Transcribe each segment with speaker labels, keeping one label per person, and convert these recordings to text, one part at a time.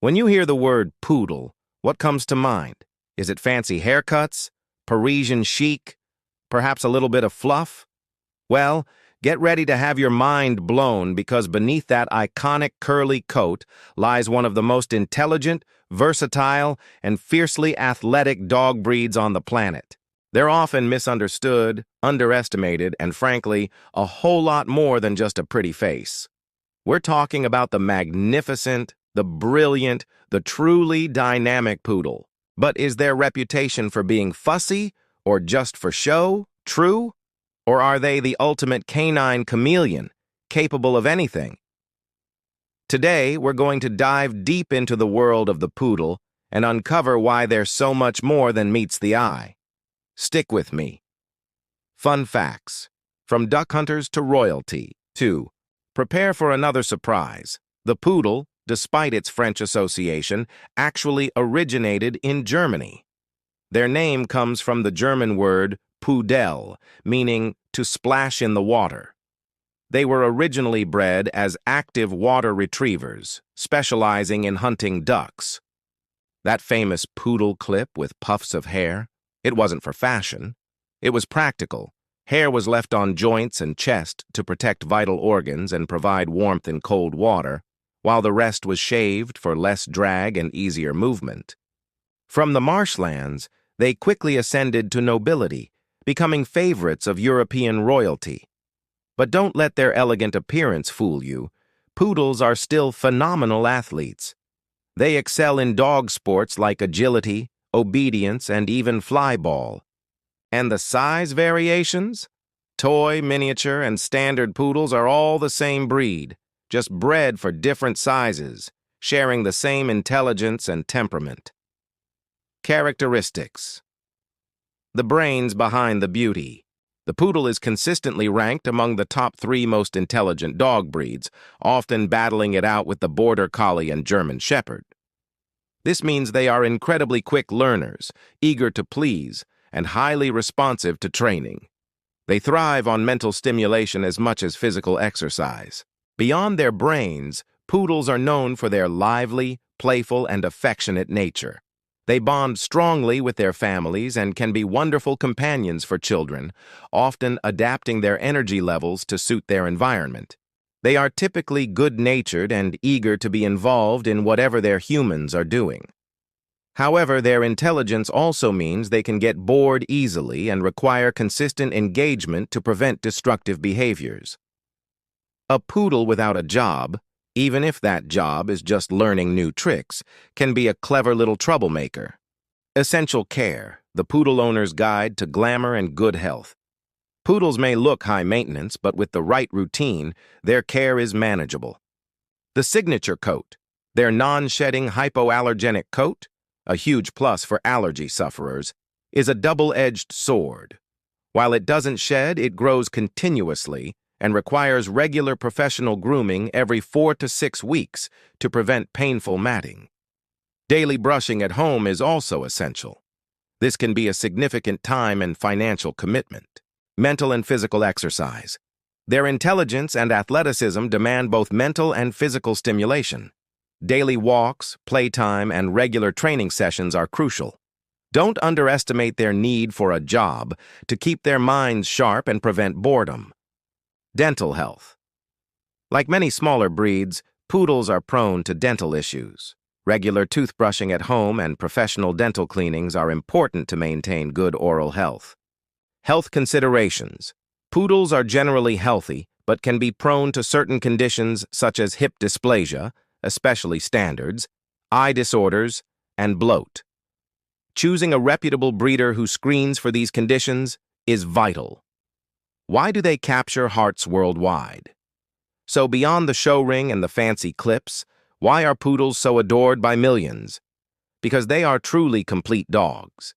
Speaker 1: When you hear the word poodle, what comes to mind? Is it fancy haircuts, Parisian chic, perhaps a little bit of fluff? Well, get ready to have your mind blown because beneath that iconic curly coat lies one of the most intelligent, versatile, and fiercely athletic dog breeds on the planet. They're often misunderstood, underestimated, and frankly, a whole lot more than just a pretty face. We're talking about the magnificent, the brilliant, the truly dynamic poodle. But is their reputation for being fussy or just for show true? Or are they the ultimate canine chameleon, capable of anything? Today, we're going to dive deep into the world of the poodle and uncover why they're so much more than meets the eye. Stick with me. Fun facts. From duck hunters to royalty. 2. Prepare for another surprise. The poodle, despite its French association, actually originated in Germany. Their name comes from the German word Poodle, meaning to splash in the water. They were originally bred as active water retrievers, specializing in hunting ducks. That famous poodle clip with puffs of hair, it wasn't for fashion. It was practical. Hair was left on joints and chest to protect vital organs and provide warmth in cold water, while the rest was shaved for less drag and easier movement. From the marshlands, they quickly ascended to nobility, becoming favorites of European royalty. But don't let their elegant appearance fool you. Poodles are still phenomenal athletes. They excel in dog sports like agility, obedience, and even flyball. And the size variations? Toy, miniature, and standard poodles are all the same breed, just bred for different sizes, sharing the same intelligence and temperament. Characteristics. The brains behind the beauty. The poodle is consistently ranked among the top 3 most intelligent dog breeds, often battling it out with the Border Collie and German Shepherd. This means they are incredibly quick learners, eager to please, and highly responsive to training. They thrive on mental stimulation as much as physical exercise. Beyond their brains, poodles are known for their lively, playful, and affectionate nature. They bond strongly with their families and can be wonderful companions for children, often adapting their energy levels to suit their environment. They are typically good-natured and eager to be involved in whatever their humans are doing. However, their intelligence also means they can get bored easily and require consistent engagement to prevent destructive behaviors. A poodle without a job, even if that job is just learning new tricks, can be a clever little troublemaker. Essential care, the poodle owner's guide to glamour and good health. Poodles may look high maintenance, but with the right routine, their care is manageable. The signature coat, their non-shedding hypoallergenic coat, a huge plus for allergy sufferers, is a double-edged sword. While it doesn't shed, it grows continuously and requires regular professional grooming every 4 to 6 weeks to prevent painful matting. Daily brushing at home is also essential. This can be a significant time and financial commitment. Mental and physical exercise. Their intelligence and athleticism demand both mental and physical stimulation. Daily walks, playtime, and regular training sessions are crucial. Don't underestimate their need for a job to keep their minds sharp and prevent boredom. Dental health. Like many smaller breeds, poodles are prone to dental issues. Regular toothbrushing at home and professional dental cleanings are important to maintain good oral health. Health considerations. Poodles are generally healthy, but can be prone to certain conditions such as hip dysplasia, especially standards, eye disorders, and bloat. Choosing a reputable breeder who screens for these conditions is vital. Why do they capture hearts worldwide? So beyond the show ring and the fancy clips, why are poodles so adored by millions? Because they are truly complete dogs.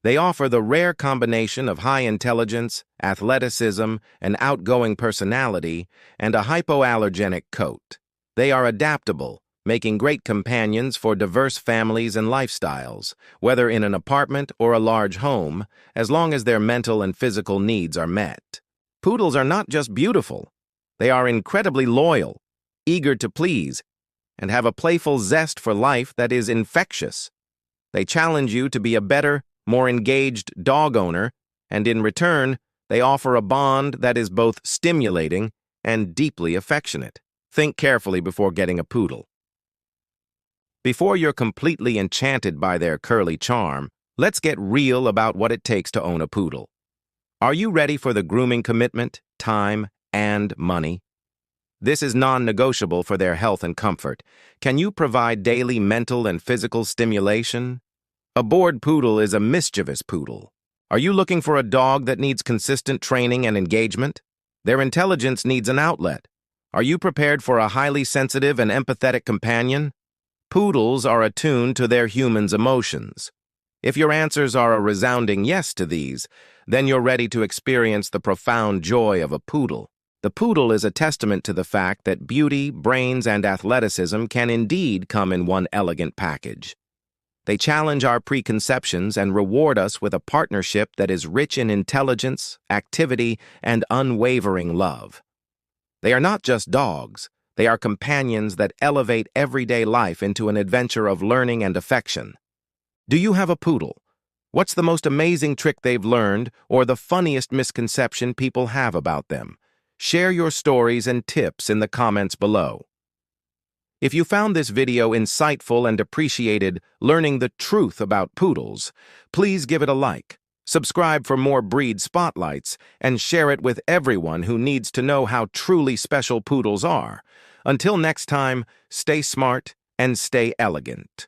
Speaker 1: They offer the rare combination of high intelligence, athleticism, an outgoing personality, and a hypoallergenic coat. They are adaptable, making great companions for diverse families and lifestyles, whether in an apartment or a large home, as long as their mental and physical needs are met. Poodles are not just beautiful. They are incredibly loyal, eager to please, and have a playful zest for life that is infectious. They challenge you to be a better, more engaged dog owner, and in return, they offer a bond that is both stimulating and deeply affectionate. Think carefully before getting a poodle. Before you're completely enchanted by their curly charm, let's get real about what it takes to own a poodle. Are you ready for the grooming commitment, time, and money? This is non-negotiable for their health and comfort. Can you provide daily mental and physical stimulation? A bored poodle is a mischievous poodle. Are you looking for a dog that needs consistent training and engagement? Their intelligence needs an outlet. Are you prepared for a highly sensitive and empathetic companion? Poodles are attuned to their humans' emotions. If your answers are a resounding yes to these, then you're ready to experience the profound joy of a poodle. The poodle is a testament to the fact that beauty, brains, and athleticism can indeed come in one elegant package. They challenge our preconceptions and reward us with a partnership that is rich in intelligence, activity, and unwavering love. They are not just dogs. They are companions that elevate everyday life into an adventure of learning and affection. Do you have a poodle? What's the most amazing trick they've learned or the funniest misconception people have about them? Share your stories and tips in the comments below. If you found this video insightful and appreciated learning the truth about poodles, please give it a like, subscribe for more breed spotlights, and share it with everyone who needs to know how truly special poodles are. Until next time, stay smart and stay elegant.